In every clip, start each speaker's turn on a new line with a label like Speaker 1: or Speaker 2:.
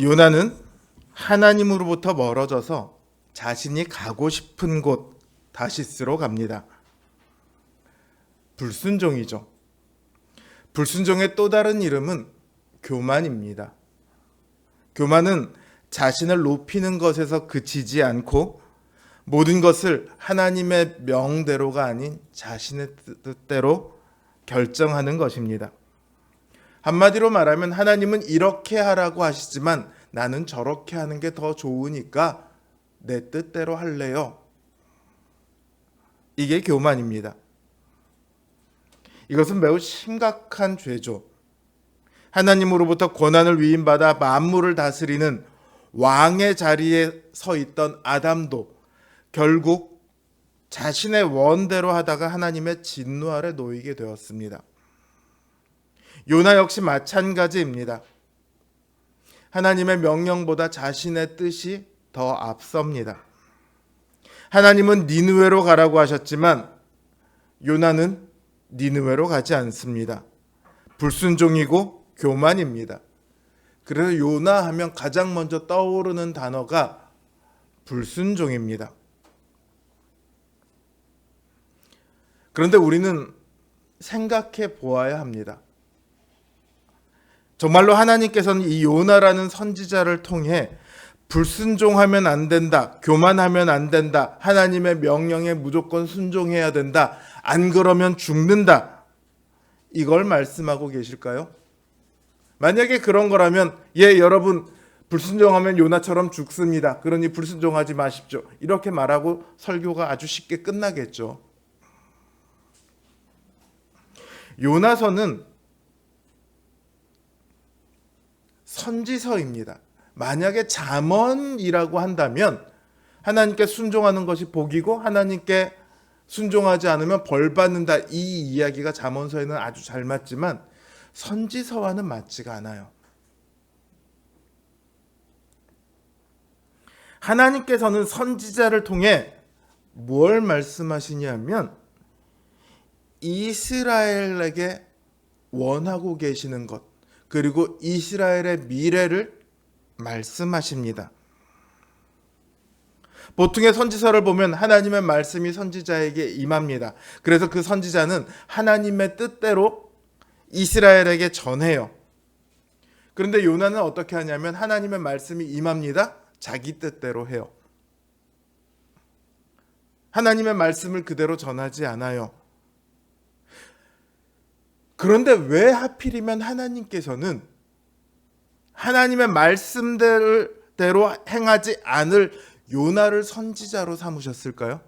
Speaker 1: 요나는 하나님으로부터 멀어져서 자신이 가고 싶은 곳 다시스로 갑니다. 불순종이죠. 불순종의 또 다른 이름은 교만입니다. 교만은 자신을 높이는 것에서 그치지 않고 모든 것을 하나님의 명대로가 아닌 자신의 뜻대로 결정하는 것입니다. 한마디로 말하면 하나님은 이렇게 하라고 하시지만 나는 저렇게 하는 게 더 좋으니까 내 뜻대로 할래요. 이게 교만입니다. 이것은 매우 심각한 죄죠. 하나님으로부터 권한을 위임받아 만물을 다스리는 왕의 자리에 서 있던 아담도 결국 자신의 원대로 하다가 하나님의 진노 아래 놓이게 되었습니다. 요나 역시 마찬가지입니다. 하나님의 명령보다 자신의 뜻이 더 앞섭니다. 하나님은 니느웨로 가라고 하셨지만 요나는 니느웨로 가지 않습니다. 불순종이고 교만입니다. 그래서 요나 하면 가장 먼저 떠오르는 단어가 불순종입니다. 그런데 우리는 생각해 보아야 합니다. 정말로 하나님께서는 이 요나라는 선지자를 통해 불순종하면 안 된다, 교만하면 안 된다, 하나님의 명령에 무조건 순종해야 된다, 안 그러면 죽는다, 이걸 말씀하고 계실까요? 만약에 그런 거라면 여러분 불순종하면 요나처럼 죽습니다. 그러니 불순종하지 마십시오. 이렇게 말하고 설교가 아주 쉽게 끝나겠죠. 요나서는 선지서입니다. 만약에 잠언이라고 한다면 하나님께 순종하는 것이 복이고 하나님께 순종하지 않으면 벌 받는다, 이 이야기가 잠언서에는 아주 잘 맞지만 선지서와는 맞지가 않아요. 하나님께서는 선지자를 통해 뭘 말씀하시냐면 이스라엘에게 원하고 계시는 것, 그리고 이스라엘의 미래를 말씀하십니다. 보통의 선지서를 보면 하나님의 말씀이 선지자에게 임합니다. 그래서 그 선지자는 하나님의 뜻대로 이스라엘에게 전해요. 그런데 요나는 어떻게 하냐면 하나님의 말씀이 임합니다. 자기 뜻대로 해요. 하나님의 말씀을 그대로 전하지 않아요. 그런데 왜 하필이면 하나님께서는 하나님의 말씀대로 행하지 않을 요나를 선지자로 삼으셨을까요?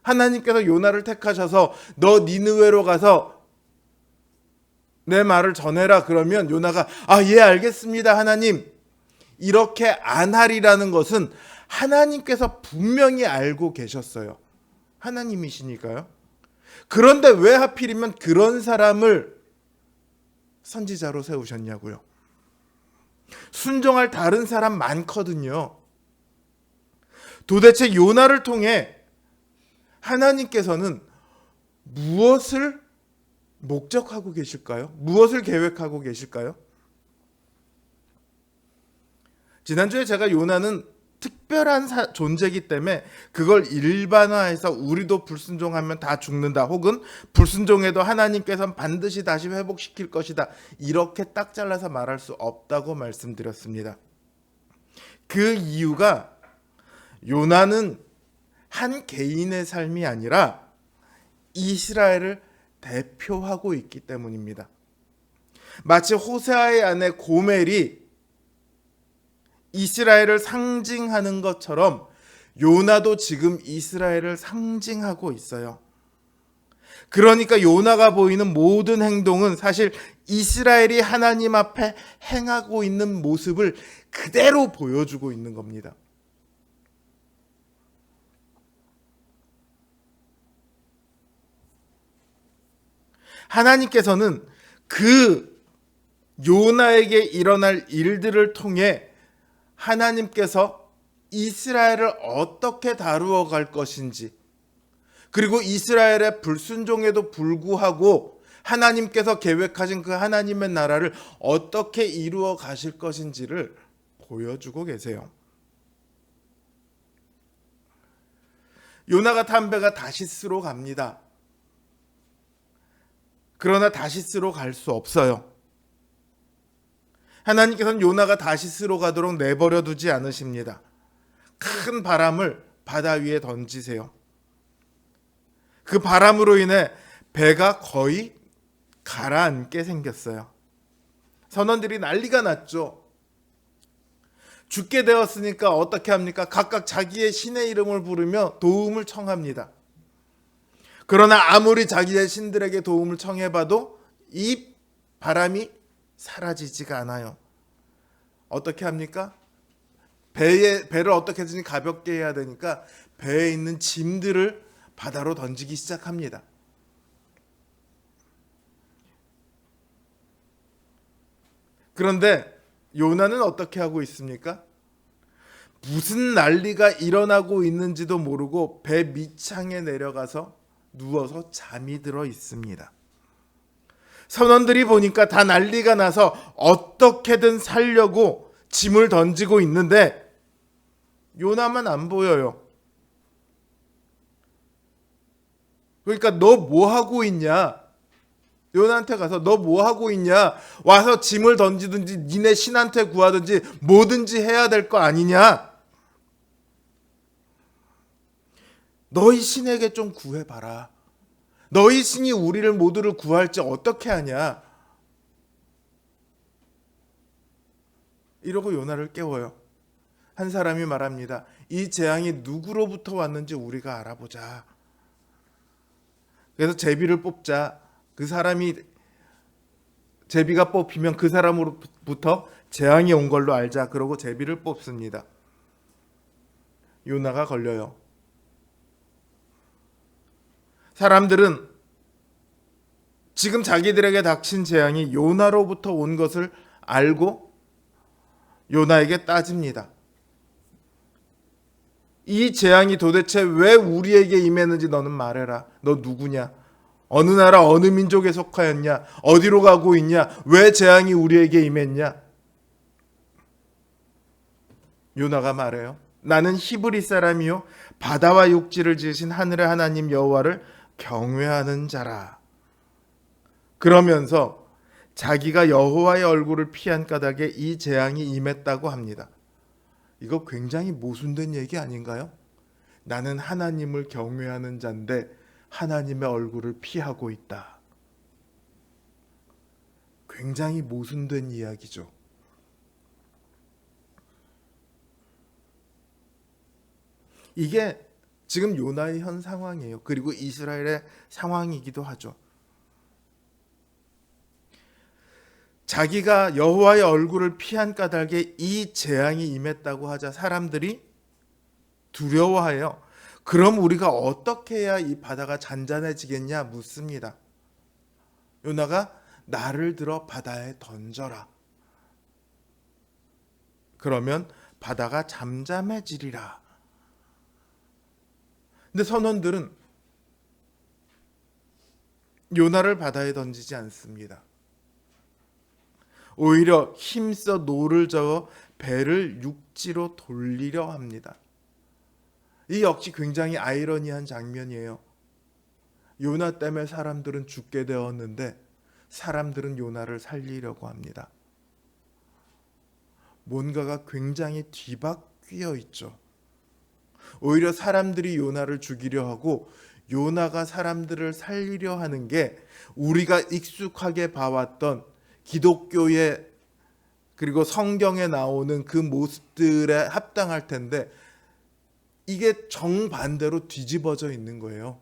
Speaker 1: 하나님께서 요나를 택하셔서 너 니느웨로 가서 내 말을 전해라 그러면 요나가 알겠습니다 하나님, 이렇게 안 하리라는 것은 하나님께서 분명히 알고 계셨어요. 하나님이시니까요. 그런데 왜 하필이면 그런 사람을 선지자로 세우셨냐고요. 순종할 다른 사람 많거든요. 도대체 요나를 통해 하나님께서는 무엇을 목적하고 계실까요? 무엇을 계획하고 계실까요? 지난주에 제가 요나는 특별한 존재이기 때문에 그걸 일반화해서 우리도 불순종하면 다 죽는다, 혹은 불순종해도 하나님께서는 반드시 다시 회복시킬 것이다, 이렇게 딱 잘라서 말할 수 없다고 말씀드렸습니다. 그 이유가 요나는 한 개인의 삶이 아니라 이스라엘을 대표하고 있기 때문입니다. 마치 호세아의 아내 고멜이 이스라엘을 상징하는 것처럼 요나도 지금 이스라엘을 상징하고 있어요. 그러니까 요나가 보이는 모든 행동은 사실 이스라엘이 하나님 앞에 행하고 있는 모습을 그대로 보여주고 있는 겁니다. 하나님께서는 그 요나에게 일어날 일들을 통해 하나님께서 이스라엘을 어떻게 다루어 갈 것인지, 그리고 이스라엘의 불순종에도 불구하고 하나님께서 계획하신 그 하나님의 나라를 어떻게 이루어 가실 것인지를 보여주고 계세요. 요나가 탄 배가 다시스로 갑니다. 그러나 다시스로 갈 수 없어요. 하나님께서는 요나가 다시스로 가도록 내버려 두지 않으십니다. 큰 바람을 바다 위에 던지세요. 그 바람으로 인해 배가 거의 가라앉게 생겼어요. 선원들이 난리가 났죠. 죽게 되었으니까 어떻게 합니까? 각각 자기의 신의 이름을 부르며 도움을 청합니다. 그러나 아무리 자기의 신들에게 도움을 청해봐도 이 바람이 사라지지가 않아요. 어떻게 합니까? 배를 어떻게든지 가볍게 해야 되니까 배에 있는 짐들을 바다로 던지기 시작합니다. 그런데 요나는 어떻게 하고 있습니까? 무슨 난리가 일어나고 있는지도 모르고 배 밑창에 내려가서 누워서 잠이 들어 있습니다. 선원들이 보니까 다 난리가 나서 어떻게든 살려고 짐을 던지고 있는데 요나만 안 보여요. 그러니까 너 뭐 하고 있냐? 요나한테 가서 너 뭐 하고 있냐? 와서 짐을 던지든지 니네 신한테 구하든지 뭐든지 해야 될 거 아니냐? 너희 신에게 좀 구해봐라. 너희 신이 우리를 모두를 구할지 어떻게 하냐? 이러고 요나를 깨워요. 한 사람이 말합니다. 이 재앙이 누구로부터 왔는지 우리가 알아보자. 그래서 제비를 뽑자. 그 사람이 제비가 뽑히면 그 사람으로부터 재앙이 온 걸로 알자. 그러고 제비를 뽑습니다. 요나가 걸려요. 사람들은 지금 자기들에게 닥친 재앙이 요나로부터 온 것을 알고 요나에게 따집니다. 이 재앙이 도대체 왜 우리에게 임했는지 너는 말해라. 너 누구냐? 어느 나라 어느 민족에 속하였냐? 어디로 가고 있냐? 왜 재앙이 우리에게 임했냐? 요나가 말해요. 나는 히브리 사람이요 바다와 육지를 지으신 하늘의 하나님 여호와를 경외하는 자라. 그러면서 자기가 여호와의 얼굴을 피한 까닭에 이 재앙이 임했다고 합니다. 이거 굉장히 모순된 얘기 아닌가요? 나는 하나님을 경외하는 자인데 하나님의 얼굴을 피하고 있다. 굉장히 모순된 이야기죠. 이게 지금 요나의 현 상황이에요. 그리고 이스라엘의 상황이기도 하죠. 자기가 여호와의 얼굴을 피한 까닭에 이 재앙이 임했다고 하자 사람들이 두려워해요. 그럼 우리가 어떻게 해야 이 바다가 잔잔해지겠냐 묻습니다. 요나가 나를 들어 바다에 던져라. 그러면 바다가 잠잠해지리라. 근데 선원들은 요나를 바다에 던지지 않습니다. 오히려 힘써 노를 저어 배를 육지로 돌리려 합니다. 이 역시 굉장히 아이러니한 장면이에요. 요나 때문에 사람들은 죽게 되었는데 사람들은 요나를 살리려고 합니다. 뭔가가 굉장히 뒤바뀌어 있죠. 오히려 사람들이 요나를 죽이려 하고 요나가 사람들을 살리려 하는 게 우리가 익숙하게 봐왔던 기독교의 그리고 성경에 나오는 그 모습들에 합당할 텐데 이게 정반대로 뒤집어져 있는 거예요.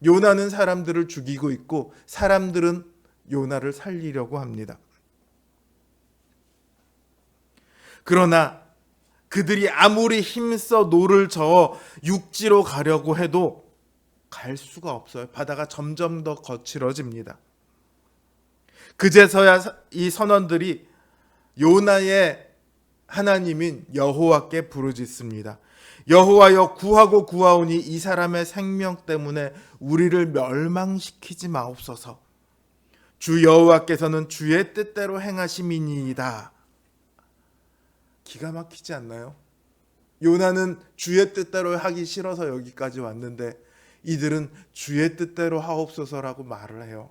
Speaker 1: 요나는 사람들을 죽이고 있고 사람들은 요나를 살리려고 합니다. 그러나 그들이 아무리 힘써 노를 저어 육지로 가려고 해도 갈 수가 없어요. 바다가 점점 더 거칠어집니다. 그제서야 이 선원들이 요나의 하나님인 여호와께 부르짖습니다. 여호와여 구하고 구하오니 이 사람의 생명 때문에 우리를 멸망시키지 마옵소서. 주 여호와께서는 주의 뜻대로 행하심이니이다. 기가 막히지 않나요? 요나는 주의 뜻대로 하기 싫어서 여기까지 왔는데 이들은 주의 뜻대로 하옵소서라고 말을 해요.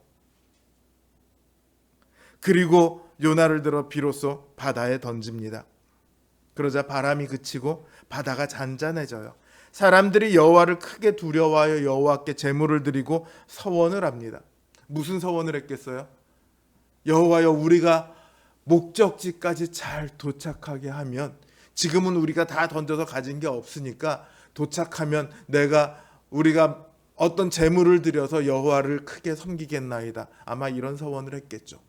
Speaker 1: 그리고 요나를 들어 비로소 바다에 던집니다. 그러자 바람이 그치고 바다가 잔잔해져요. 사람들이 여호와를 크게 두려워하여 여호와께 제물을 드리고 서원을 합니다. 무슨 서원을 했겠어요? 여호와여, 우리가 목적지까지 잘 도착하게 하면, 지금은 우리가 다 던져서 가진 게 없으니까 도착하면 우리가 어떤 제물을 드려서 여호와를 크게 섬기겠나이다. 아마 이런 서원을 했겠죠.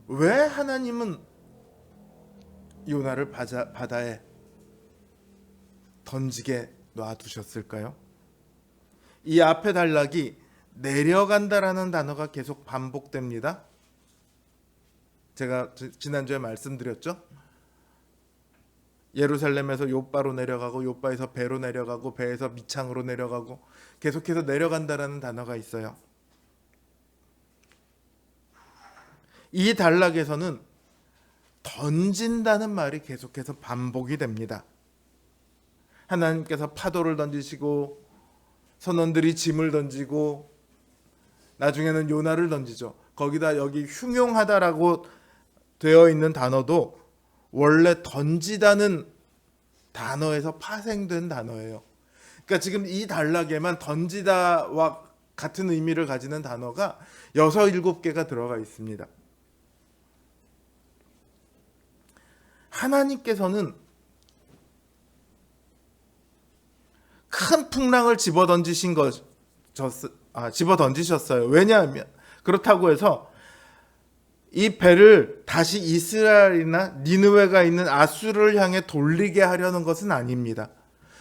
Speaker 1: 왜 하나님은 요나를 바다에 던지게 놔두셨을까요? 이 앞에 단락이 내려간다라는 단어가 계속 반복됩니다. 제가 지난주에 말씀드렸죠. 예루살렘에서 요바로 내려가고, 요바에서 배로 내려가고, 배에서 미창으로 내려가고, 계속해서 내려간다라는 단어가 있어요. 이 단락에서는 던진다는 말이 계속해서 반복이 됩니다. 하나님께서 파도를 던지시고, 선원들이 짐을 던지고, 나중에는 요나를 던지죠. 거기다 여기 흉용하다라고 되어 있는 단어도 원래 던지다는 단어에서 파생된 단어예요. 그러니까 지금 이 단락에만 던지다와 같은 의미를 가지는 단어가 6, 7개가 들어가 있습니다. 하나님께서는 큰 풍랑을 집어던지셨어요. 왜냐하면 그렇다고 해서 이 배를 다시 이스라엘이나 니느웨가 있는 아수르를 향해 돌리게 하려는 것은 아닙니다.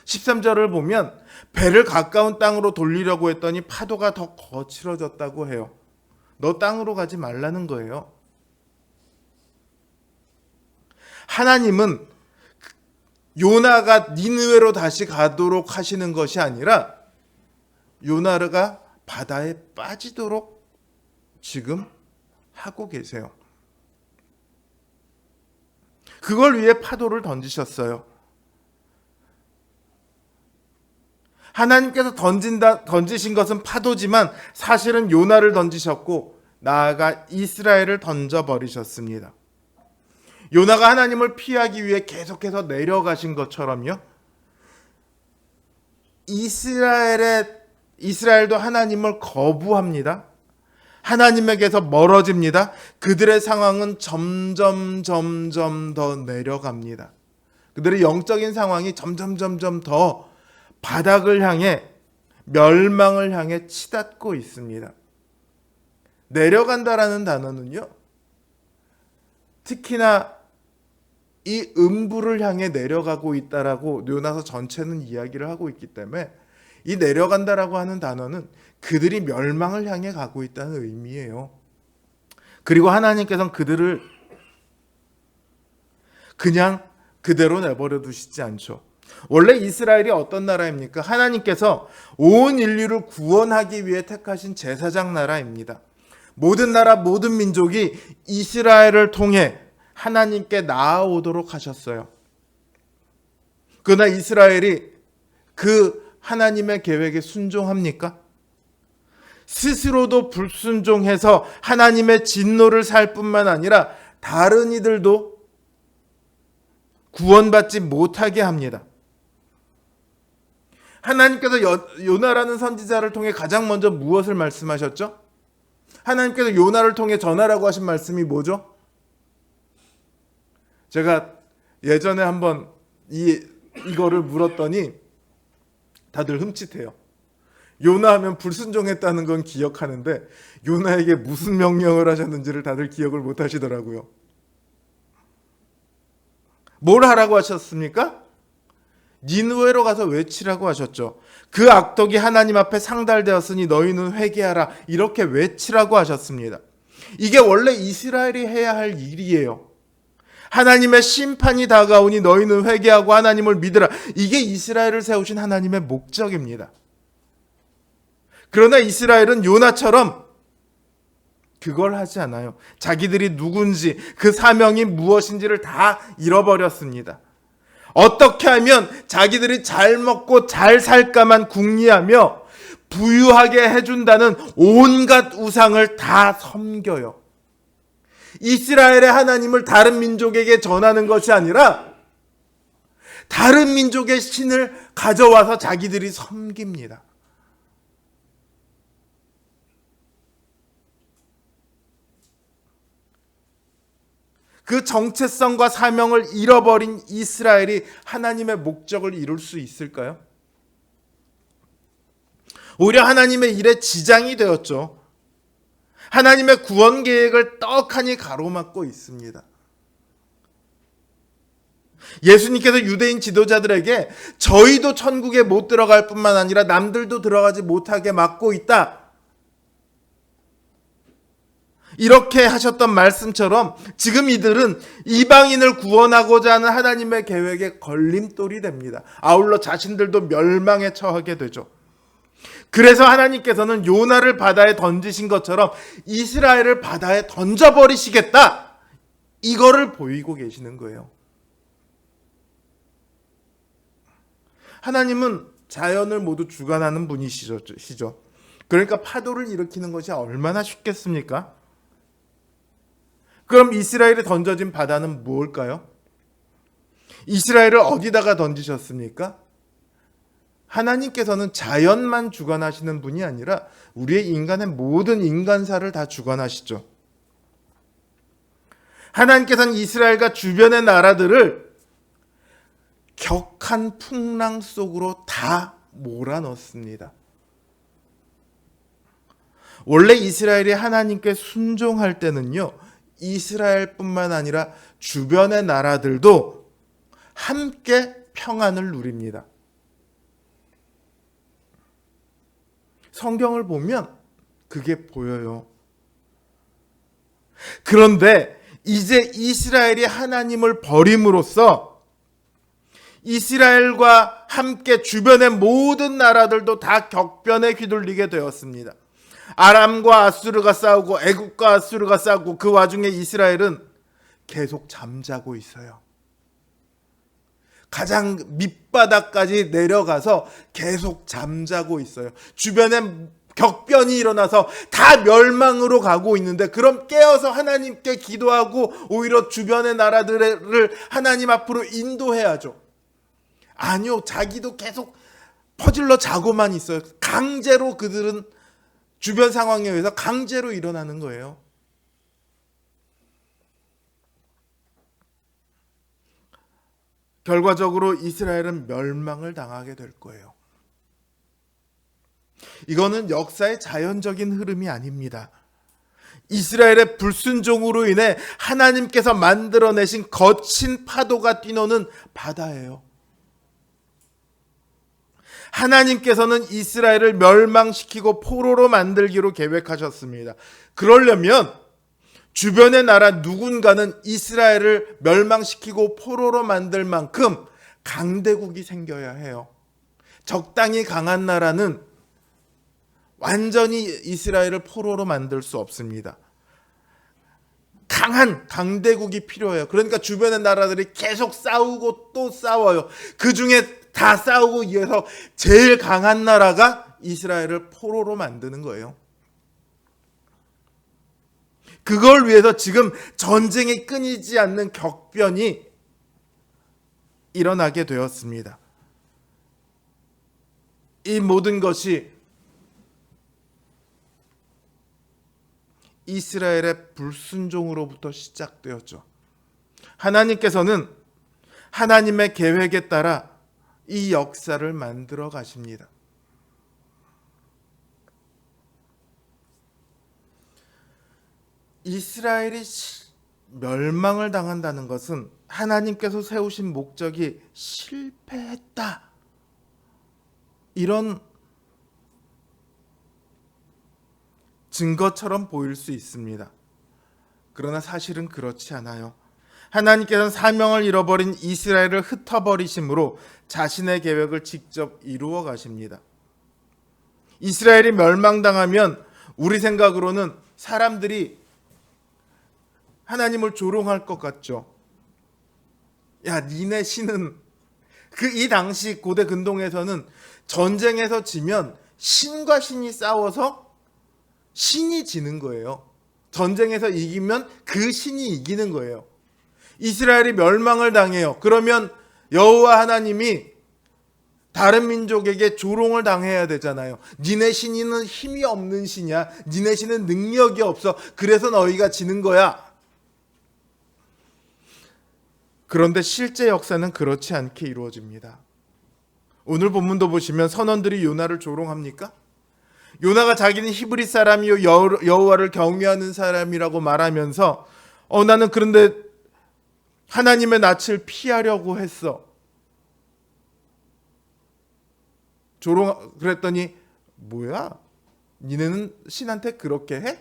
Speaker 1: 13절을 보면 배를 가까운 땅으로 돌리려고 했더니 파도가 더 거칠어졌다고 해요. 너 땅으로 가지 말라는 거예요. 하나님은 요나가 니느웨로 다시 가도록 하시는 것이 아니라 요나가 바다에 빠지도록 지금 하고 계세요. 그걸 위해 파도를 던지셨어요. 하나님께서 던지신 것은 파도지만 사실은 요나를 던지셨고, 나아가 이스라엘을 던져버리셨습니다. 요나가 하나님을 피하기 위해 계속해서 내려가신 것처럼요, 이스라엘도 하나님을 거부합니다. 하나님에게서 멀어집니다. 그들의 상황은 점점 더 내려갑니다. 그들의 영적인 상황이 점점 더 바닥을 향해, 멸망을 향해 치닫고 있습니다. 내려간다라는 단어는요, 특히나 이 음부를 향해 내려가고 있다라고 요나서 전체는 이야기를 하고 있기 때문에 이 내려간다라고 하는 단어는 그들이 멸망을 향해 가고 있다는 의미예요. 그리고 하나님께서는 그들을 그냥 그대로 내버려 두시지 않죠. 원래 이스라엘이 어떤 나라입니까? 하나님께서 온 인류를 구원하기 위해 택하신 제사장 나라입니다. 모든 나라, 모든 민족이 이스라엘을 통해 하나님께 나아오도록 하셨어요. 그러나 이스라엘이 그 하나님의 계획에 순종합니까? 스스로도 불순종해서 하나님의 진노를 살 뿐만 아니라 다른 이들도 구원받지 못하게 합니다. 하나님께서 요나라는 선지자를 통해 가장 먼저 무엇을 말씀하셨죠? 하나님께서 요나를 통해 전하라고 하신 말씀이 뭐죠? 제가 예전에 한번 이거를 물었더니 다들 흠칫해요. 요나 하면 불순종했다는 건 기억하는데 요나에게 무슨 명령을 하셨는지를 다들 기억을 못 하시더라고요. 뭘 하라고 하셨습니까? 니느웨로 가서 외치라고 하셨죠. 그 악독이 하나님 앞에 상달되었으니 너희는 회개하라, 이렇게 외치라고 하셨습니다. 이게 원래 이스라엘이 해야 할 일이에요. 하나님의 심판이 다가오니 너희는 회개하고 하나님을 믿으라. 이게 이스라엘을 세우신 하나님의 목적입니다. 그러나 이스라엘은 요나처럼 그걸 하지 않아요. 자기들이 누군지, 그 사명이 무엇인지를 다 잃어버렸습니다. 어떻게 하면 자기들이 잘 먹고 잘 살까만 궁리하며 부유하게 해준다는 온갖 우상을 다 섬겨요. 이스라엘의 하나님을 다른 민족에게 전하는 것이 아니라 다른 민족의 신을 가져와서 자기들이 섬깁니다. 그 정체성과 사명을 잃어버린 이스라엘이 하나님의 목적을 이룰 수 있을까요? 오히려 하나님의 일에 지장이 되었죠. 하나님의 구원 계획을 떡하니 가로막고 있습니다. 예수님께서 유대인 지도자들에게 저희도 천국에 못 들어갈 뿐만 아니라 남들도 들어가지 못하게 막고 있다, 이렇게 하셨던 말씀처럼 지금 이들은 이방인을 구원하고자 하는 하나님의 계획에 걸림돌이 됩니다. 아울러 자신들도 멸망에 처하게 되죠. 그래서 하나님께서는 요나를 바다에 던지신 것처럼 이스라엘을 바다에 던져버리시겠다, 이거를 보이고 계시는 거예요. 하나님은 자연을 모두 주관하는 분이시죠. 그러니까 파도를 일으키는 것이 얼마나 쉽겠습니까? 그럼 이스라엘에 던져진 바다는 무엇일까요? 이스라엘을 어디다가 던지셨습니까? 하나님께서는 자연만 주관하시는 분이 아니라 우리의 인간의 모든 인간사를 다 주관하시죠. 하나님께서는 이스라엘과 주변의 나라들을 격한 풍랑 속으로 다 몰아넣습니다. 원래 이스라엘이 하나님께 순종할 때는요, 이스라엘뿐만 아니라 주변의 나라들도 함께 평안을 누립니다. 성경을 보면 그게 보여요. 그런데 이제 이스라엘이 하나님을 버림으로써 이스라엘과 함께 주변의 모든 나라들도 다 격변에 휘둘리게 되었습니다. 아람과 아수르가 싸우고 애굽과 아수르가 싸우고 그 와중에 이스라엘은 계속 잠자고 있어요. 가장 밑바닥까지 내려가서 계속 잠자고 있어요. 주변에 격변이 일어나서 다 멸망으로 가고 있는데, 그럼 깨어서 하나님께 기도하고 오히려 주변의 나라들을 하나님 앞으로 인도해야죠. 아니요, 자기도 계속 퍼질러 자고만 있어요. 강제로 그들은 주변 상황에 의해서 강제로 일어나는 거예요. 결과적으로 이스라엘은 멸망을 당하게 될 거예요. 이거는 역사의 자연적인 흐름이 아닙니다. 이스라엘의 불순종으로 인해 하나님께서 만들어내신 거친 파도가 뛰노는 바다예요. 하나님께서는 이스라엘을 멸망시키고 포로로 만들기로 계획하셨습니다. 그러려면 주변의 나라 누군가는 이스라엘을 멸망시키고 포로로 만들 만큼 강대국이 생겨야 해요. 적당히 강한 나라는 완전히 이스라엘을 포로로 만들 수 없습니다. 강한 강대국이 필요해요. 그러니까 주변의 나라들이 계속 싸우고 또 싸워요. 그 중에 다 싸우고 이어서 제일 강한 나라가 이스라엘을 포로로 만드는 거예요. 그걸 위해서 지금 전쟁이 끊이지 않는 격변이 일어나게 되었습니다. 이 모든 것이 이스라엘의 불순종으로부터 시작되었죠. 하나님께서는 하나님의 계획에 따라 이 역사를 만들어 가십니다. 이스라엘이 멸망을 당한다는 것은 하나님께서 세우신 목적이 실패했다, 이런 증거처럼 보일 수 있습니다. 그러나 사실은 그렇지 않아요. 하나님께서는 사명을 잃어버린 이스라엘을 흩어버리심으로 자신의 계획을 직접 이루어 가십니다. 이스라엘이 멸망당하면 우리 생각으로는 사람들이 하나님을 조롱할 것 같죠. 야, 니네 신은, 이 당시 고대 근동에서는 전쟁에서 지면 신과 신이 싸워서 신이 지는 거예요. 전쟁에서 이기면 그 신이 이기는 거예요. 이스라엘이 멸망을 당해요. 그러면 여호와 하나님이 다른 민족에게 조롱을 당해야 되잖아요. 니네 신은 힘이 없는 신이야. 니네 신은 능력이 없어. 그래서 너희가 지는 거야. 그런데 실제 역사는 그렇지 않게 이루어집니다. 오늘 본문도 보시면 선원들이 요나를 조롱합니까? 요나가 자기는 히브리 사람이요 여호와를 경외하는 사람이라고 말하면서 나는 그런데 하나님의 낯을 피하려고 했어. 그랬더니 뭐야? 니네는 신한테 그렇게 해?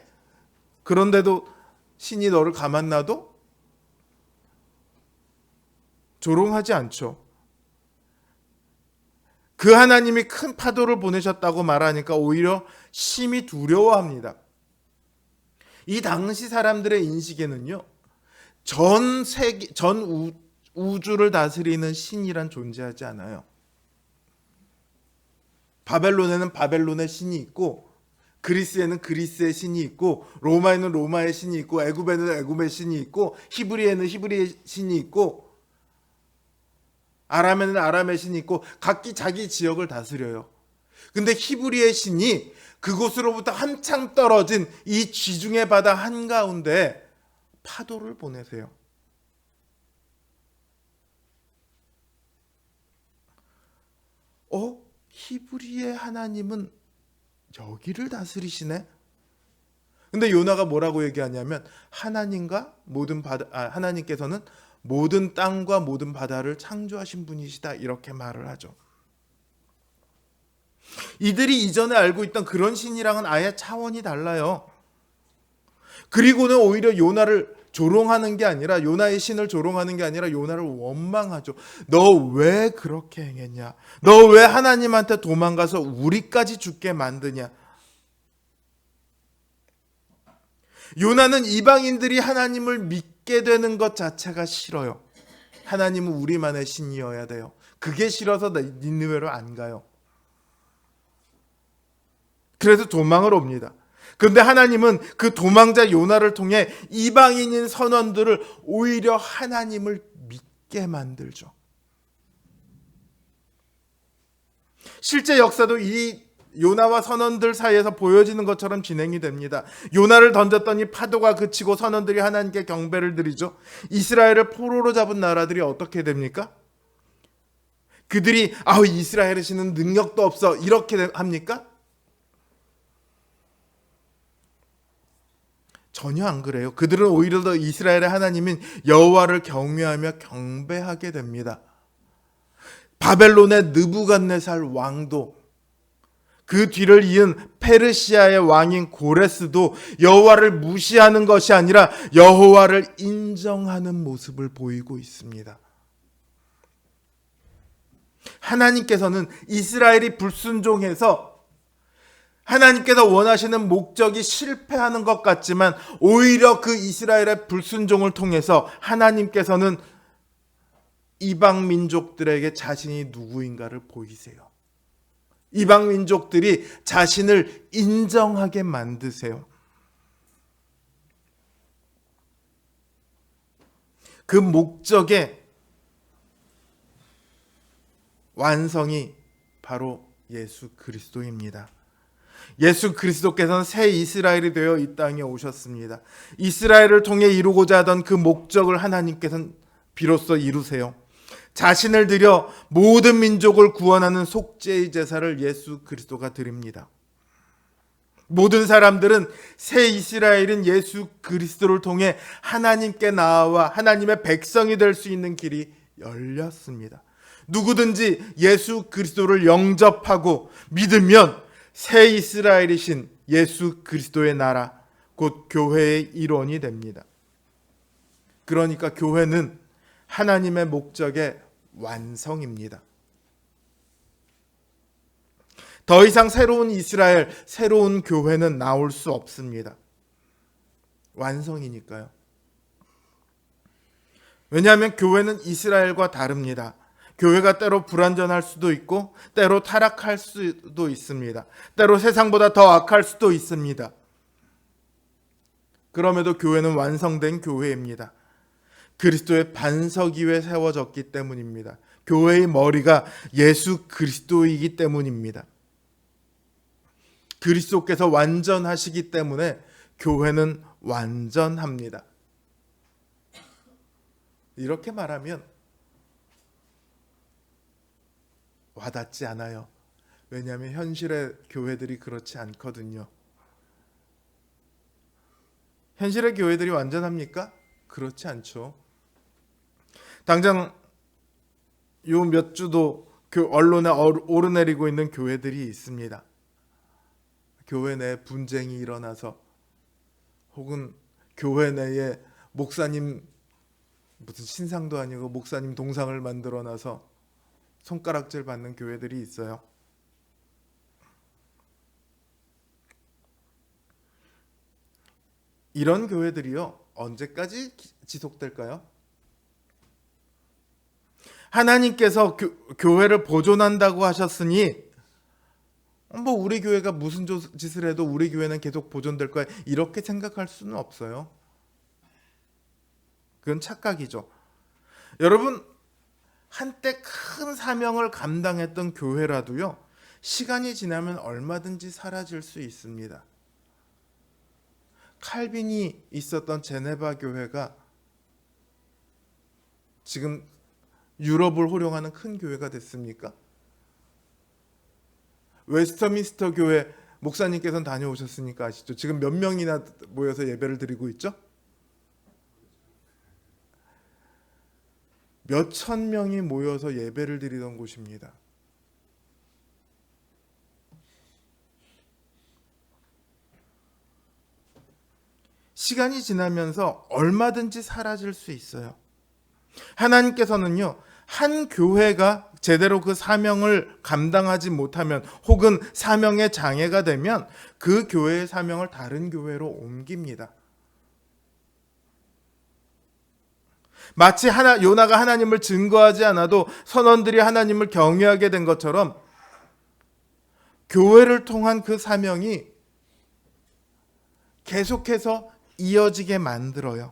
Speaker 1: 그런데도 신이 너를 가만 놔둬? 조롱하지 않죠. 그 하나님이 큰 파도를 보내셨다고 말하니까 오히려 심히 두려워합니다. 이 당시 사람들의 인식에는요, 전 우주를 다스리는 신이란 존재하지 않아요. 바벨론에는 바벨론의 신이 있고, 그리스에는 그리스의 신이 있고, 로마에는 로마의 신이 있고, 애굽에는 애굽의 신이 있고, 히브리에는 히브리의 신이 있고, 아람에는 아람의 신이 있고, 각기 자기 지역을 다스려요. 근데 히브리의 신이 그곳으로부터 한참 떨어진 이 지중해 바다 한가운데 파도를 보내세요. 히브리의 하나님은 여기를 다스리시네? 근데 요나가 뭐라고 얘기하냐면 하나님께서는 모든 땅과 모든 바다를 창조하신 분이시다, 이렇게 말을 하죠. 이들이 이전에 알고 있던 그런 신이랑은 아예 차원이 달라요. 그리고는 오히려 요나를 조롱하는 게 아니라, 요나의 신을 조롱하는 게 아니라 요나를 원망하죠. 너 왜 그렇게 행했냐? 너 왜 하나님한테 도망가서 우리까지 죽게 만드냐? 요나는 이방인들이 하나님을 믿게 되는 것 자체가 싫어요. 하나님은 우리만의 신이어야 돼요. 그게 싫어서 니느웨로 안 가요. 그래서 도망을 옵니다. 그런데 하나님은 그 도망자 요나를 통해 이방인인 선원들을 오히려 하나님을 믿게 만들죠. 실제 역사도 이 요나와 선원들 사이에서 보여지는 것처럼 진행이 됩니다. 요나를 던졌더니 파도가 그치고 선원들이 하나님께 경배를 드리죠. 이스라엘을 포로로 잡은 나라들이 어떻게 됩니까? 그들이 이스라엘의 신은 능력도 없어, 이렇게 합니까? 전혀 안 그래요. 그들은 오히려 더 이스라엘의 하나님인 여호와를 경외하며 경배하게 됩니다. 바벨론의 느부갓네살 왕도, 그 뒤를 이은 페르시아의 왕인 고레스도 여호와를 무시하는 것이 아니라 여호와를 인정하는 모습을 보이고 있습니다. 하나님께서는 이스라엘이 불순종해서 하나님께서 원하시는 목적이 실패하는 것 같지만, 오히려 그 이스라엘의 불순종을 통해서 하나님께서는 이방 민족들에게 자신이 누구인가를 보이세요. 이방 민족들이 자신을 인정하게 만드세요. 그 목적의 완성이 바로 예수 그리스도입니다. 예수 그리스도께서는 새 이스라엘이 되어 이 땅에 오셨습니다. 이스라엘을 통해 이루고자 하던 그 목적을 하나님께서는 비로소 이루세요. 자신을 들여 모든 민족을 구원하는 속죄의 제사를 예수 그리스도가 드립니다. 모든 사람들은 새 이스라엘인 예수 그리스도를 통해 하나님께 나아와 하나님의 백성이 될 수 있는 길이 열렸습니다. 누구든지 예수 그리스도를 영접하고 믿으면 새 이스라엘이신 예수 그리스도의 나라, 곧 교회의 일원이 됩니다. 그러니까 교회는 하나님의 목적의 완성입니다. 더 이상 새로운 이스라엘, 새로운 교회는 나올 수 없습니다. 완성이니까요. 왜냐하면 교회는 이스라엘과 다릅니다. 교회가 때로 불완전할 수도 있고 때로 타락할 수도 있습니다. 때로 세상보다 더 악할 수도 있습니다. 그럼에도 교회는 완성된 교회입니다. 그리스도의 반석 위에 세워졌기 때문입니다. 교회의 머리가 예수 그리스도이기 때문입니다. 그리스도께서 완전하시기 때문에 교회는 완전합니다. 이렇게 말하면 와닿지 않아요. 왜냐하면 현실의 교회들이 그렇지 않거든요. 현실의 교회들이 완전합니까? 그렇지 않죠. 당장 요 몇 주도 언론에 오르내리고 있는 교회들이 있습니다. 교회 내 분쟁이 일어나서 혹은 교회 내에 목사님 무슨 신상도 아니고 목사님 동상을 만들어 놔서 손가락질 받는 교회들이 있어요. 이런 교회들이요, 언제까지 지속될까요? 하나님께서 교회를 보존한다고 하셨으니 뭐 우리 교회가 무슨 짓을 해도 우리 교회는 계속 보존될 거야, 이렇게 생각할 수는 없어요. 그건 착각이죠. 여러분, 한때 큰 사명을 감당했던 교회라도요, 시간이 지나면 얼마든지 사라질 수 있습니다. 칼빈이 있었던 제네바 교회가 지금 유럽을 호령하는 큰 교회가 됐습니까? 웨스터민스터 교회 목사님께서는 다녀오셨으니까 아시죠? 지금 몇 명이나 모여서 예배를 드리고 있죠? 몇천 명이 모여서 예배를 드리던 곳입니다. 시간이 지나면서 얼마든지 사라질 수 있어요. 하나님께서는요, 한 교회가 제대로 그 사명을 감당하지 못하면 혹은 사명의 장애가 되면 그 교회의 사명을 다른 교회로 옮깁니다. 마치 요나가 하나님을 증거하지 않아도 선원들이 하나님을 경외하게 된 것처럼 교회를 통한 그 사명이 계속해서 이어지게 만들어요.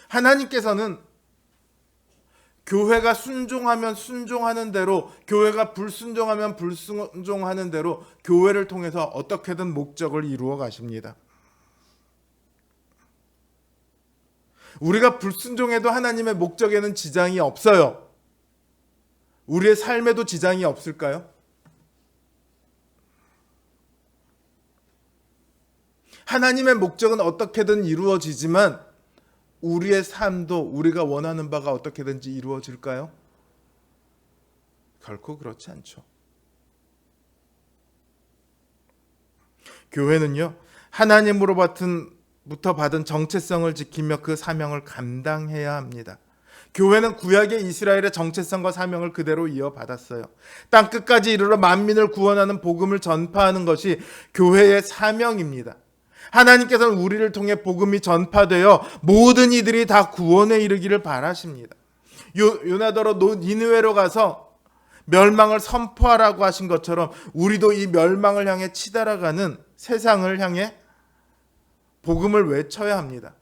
Speaker 1: 하나님께서는 교회가 순종하면 순종하는 대로, 교회가 불순종하면 불순종하는 대로 교회를 통해서 어떻게든 목적을 이루어 가십니다. 우리가 불순종해도 하나님의 목적에는 지장이 없어요. 우리의 삶에도 지장이 없을까요? 하나님의 목적은 어떻게든 이루어지지만 우리의 삶도 우리가 원하는 바가 어떻게든지 이루어질까요? 결코 그렇지 않죠. 교회는요, 하나님으로부터 받은 정체성을 지키며 그 사명을 감당해야 합니다. 교회는 구약의 이스라엘의 정체성과 사명을 그대로 이어받았어요. 땅 끝까지 이르러 만민을 구원하는 복음을 전파하는 것이 교회의 사명입니다. 하나님께서는 우리를 통해 복음이 전파되어 모든 이들이 다 구원에 이르기를 바라십니다. 요나더러 니느웨로 가서 멸망을 선포하라고 하신 것처럼 우리도 이 멸망을 향해 치달아가는 세상을 향해 복음을 외쳐야 합니다.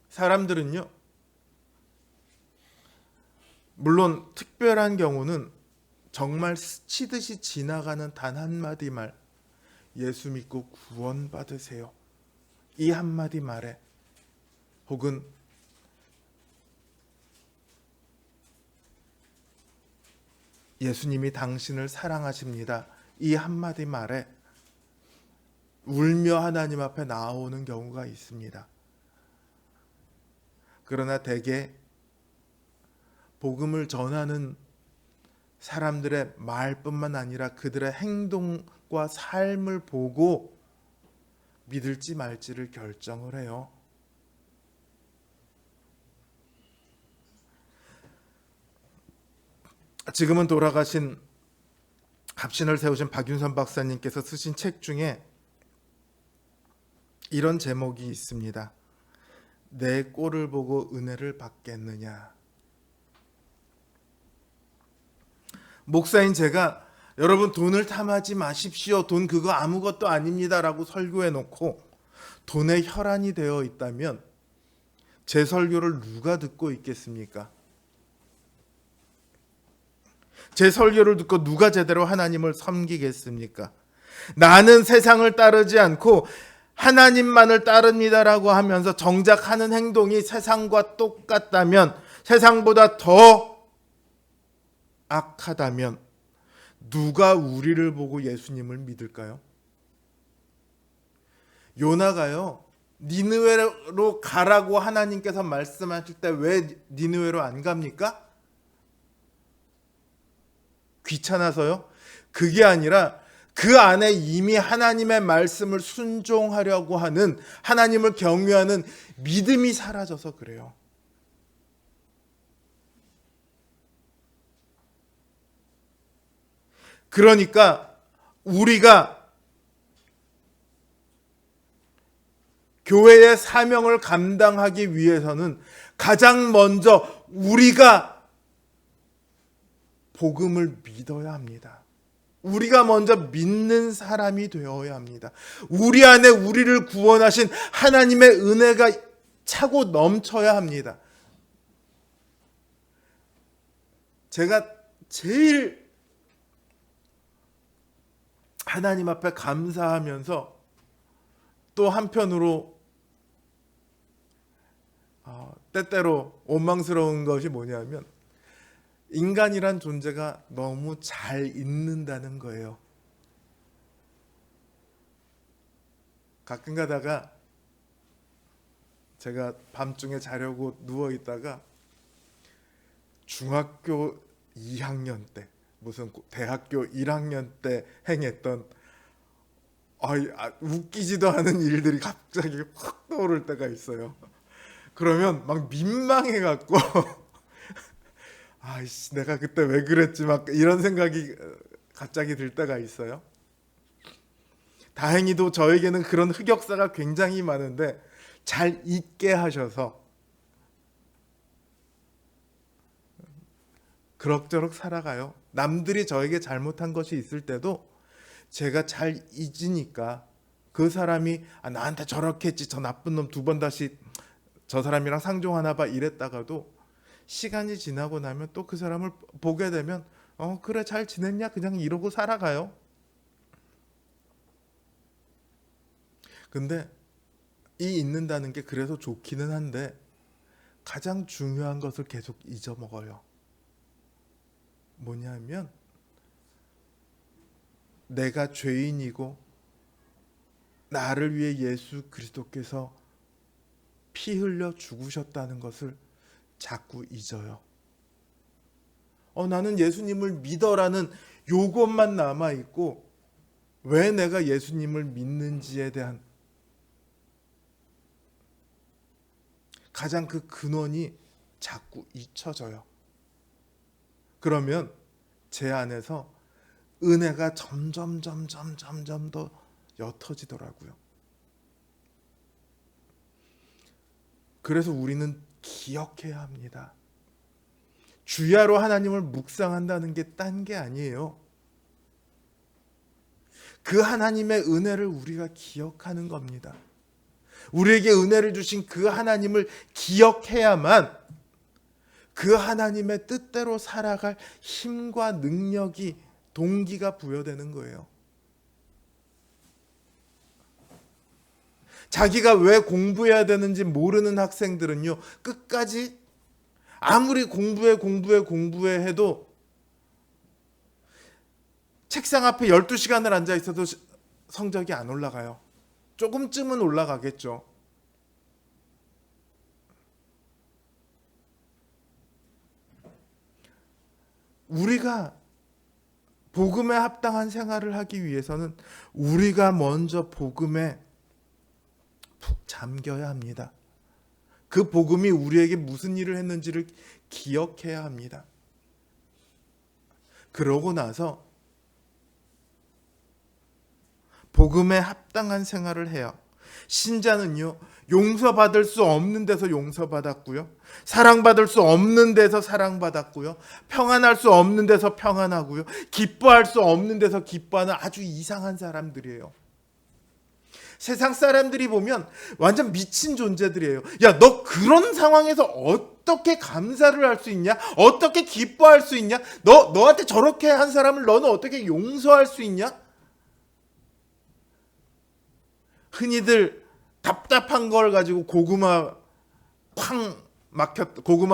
Speaker 1: 사람들은요, 물론 특별한 경우는 정말 스치듯이 지나가는 단 한마디 말, 예수 믿고 구원받으세요, 이 한마디 말에, 혹은 예수님이 당신을 사랑하십니다, 이 한마디 말에 울며 하나님 앞에 나오는 경우가 있습니다. 그러나 대개 복음을 전하는 사람들의 말뿐만 아니라 그들의 행동과 삶을 보고 믿을지 말지를 결정을 해요. 지금은 돌아가신 갑신을 세우신 박윤선 박사님께서 쓰신 책 중에 이런 제목이 있습니다. 내 꼴을 보고 은혜를 받겠느냐. 목사인 제가 여러분 돈을 탐하지 마십시오. 돈 그거 아무것도 아닙니다라고 설교해 놓고 돈에 혈안이 되어 있다면 제 설교를 누가 듣고 있겠습니까? 제 설교를 듣고 누가 제대로 하나님을 섬기겠습니까? 나는 세상을 따르지 않고 하나님만을 따릅니다라고 하면서 정작 하는 행동이 세상과 똑같다면, 세상보다 더 악하다면 누가 우리를 보고 예수님을 믿을까요? 요나가요, 니느웨로 가라고 하나님께서 말씀하실 때 왜 니느웨로 안 갑니까? 귀찮아서요? 그게 아니라 그 안에 이미 하나님의 말씀을 순종하려고 하는, 하나님을 경외하는 믿음이 사라져서 그래요. 그러니까 우리가 교회의 사명을 감당하기 위해서는 가장 먼저 우리가 복음을 믿어야 합니다. 우리가 먼저 믿는 사람이 되어야 합니다. 우리 안에 우리를 구원하신 하나님의 은혜가 차고 넘쳐야 합니다. 제가 제일 하나님 앞에 감사하면서 또 한편으로 때때로 원망스러운 것이 뭐냐면, 인간이란 존재가 너무 잘 잊는다는 거예요. 가끔 가다가 제가 밤중에 자려고 누워있다가 중학교 2학년 때, 무슨 대학교 1학년 때 행했던 웃기지도 않은 일들이 갑자기 확 떠오를 때가 있어요. 그러면 막 민망해갖고 아이씨, 내가 그때 왜 그랬지, 막 이런 생각이 갑자기 들 때가 있어요. 다행히도 저에게는 그런 흑역사가 굉장히 많은데 잘 잊게 하셔서 그럭저럭 살아가요. 남들이 저에게 잘못한 것이 있을 때도 제가 잘 잊으니까 그 사람이 나한테 저렇게 했지, 저 나쁜 놈, 두 번 다시 저 사람이랑 상종하나 봐 이랬다가도 시간이 지나고 나면 또 그 사람을 보게 되면 그래, 잘 지냈냐, 그냥 이러고 살아가요. 근데 이 잊는다는 게 그래서 좋기는 한데 가장 중요한 것을 계속 잊어먹어요. 뭐냐면 내가 죄인이고 나를 위해 예수 그리스도께서 피 흘려 죽으셨다는 것을 자꾸 잊어요. 나는 예수님을 믿어라는 요것만 남아있고 왜 내가 예수님을 믿는지에 대한 가장 그 근원이 자꾸 잊혀져요. 그러면 제 안에서 은혜가 점점 더 옅어지더라고요. 그래서 우리는 기억해야 합니다. 주야로 하나님을 묵상한다는 게 딴 게 아니에요. 그 하나님의 은혜를 우리가 기억하는 겁니다. 우리에게 은혜를 주신 그 하나님을 기억해야만 그 하나님의 뜻대로 살아갈 힘과 능력이, 동기가 부여되는 거예요. 자기가 왜 공부해야 되는지 모르는 학생들은요, 끝까지 아무리 공부해 해도 책상 앞에 12시간을 앉아 있어도 성적이 안 올라가요. 조금쯤은 올라가겠죠. 우리가 복음에 합당한 생활을 하기 위해서는 우리가 먼저 복음에 푹 잠겨야 합니다. 그 복음이 우리에게 무슨 일을 했는지를 기억해야 합니다. 그러고 나서 복음에 합당한 생활을 해요. 신자는요, 용서받을 수 없는 데서 용서받았고요, 사랑받을 수 없는 데서 사랑받았고요, 평안할 수 없는 데서 평안하고요, 기뻐할 수 없는 데서 기뻐하는 아주 이상한 사람들이에요. 세상 사람들이 보면 완전 미친 존재들이에요. 야, 너 그런 상황에서 어떻게 감사를 할 수 있냐? 어떻게 기뻐할 수 있냐? 너한테 저렇게 한 사람을 너는 어떻게 용서할 수 있냐? 흔히들 답답한 걸 가지고 고구마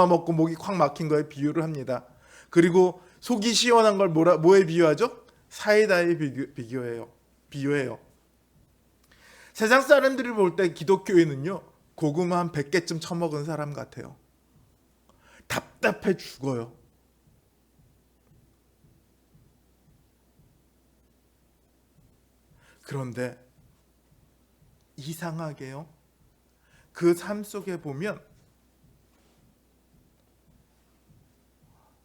Speaker 1: 먹고 목이 콱 막힌 거에 비유를 합니다. 그리고 속이 시원한 걸 뭐에 비유하죠? 사이다에 비유해요. 세상 사람들이 볼 때 기독교인은요, 고구마 한 100개쯤 처먹은 사람 같아요. 답답해 죽어요. 그런데 이상하게요, 그 삶 속에 보면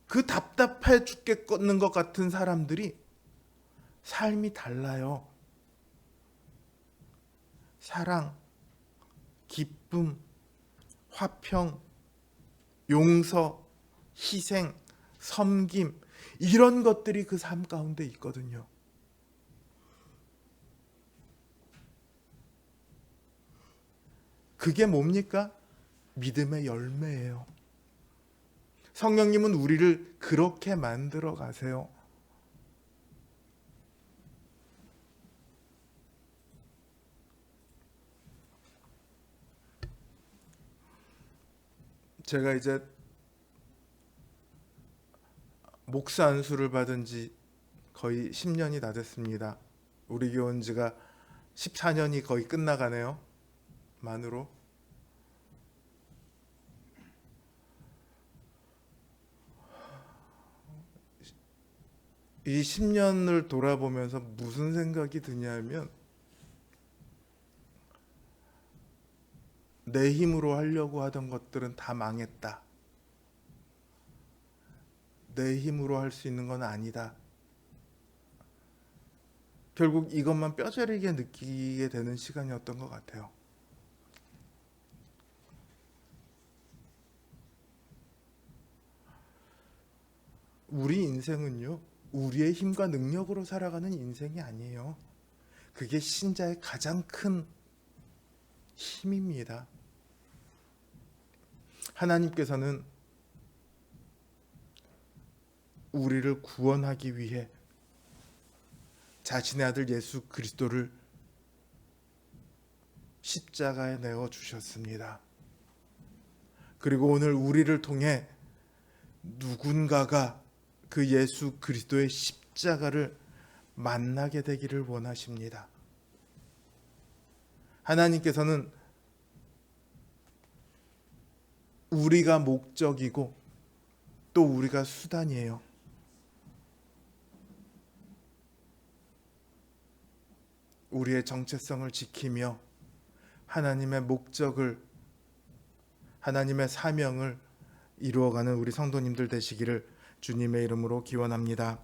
Speaker 1: 그 답답해 죽겠는 것 같은 사람들이 삶이 달라요. 사랑, 기쁨, 화평, 용서, 희생, 섬김, 이런 것들이 그 삶 가운데 있거든요. 그게 뭡니까? 믿음의 열매예요. 성령님은 우리를 그렇게 만들어 가세요. 제가 이제 목사 안수를 받은 지 거의 10년이 다 됐습니다. 우리 교회 온 지가 14년이 거의 끝나가네요. 만으로. 이 10년을 돌아보면서 무슨 생각이 드냐면, 내 힘으로 하려고 하던 것들은 다 망했다. 내 힘으로 할 수 있는 건 아니다. 결국 이것만 뼈저리게 느끼게 되는 시간이었던 것 같아요. 우리 인생은요, 우리의 힘과 능력으로 살아가는 인생이 아니에요. 그게 신자의 가장 큰 힘입니다. 하나님께서는 우리를 구원하기 위해 자신의 아들 예수 그리스도를 십자가에 내어 주셨습니다. 그리고 오늘 우리를 통해 누군가가 그 예수 그리스도의 십자가를 만나게 되기를 원하십니다. 하나님께서는 우리가 목적이고 또 우리가 수단이에요. 우리의 정체성을 지키며 하나님의 목적을, 하나님의 사명을 이루어가는 우리 성도님들 되시기를 주님의 이름으로 기원합니다.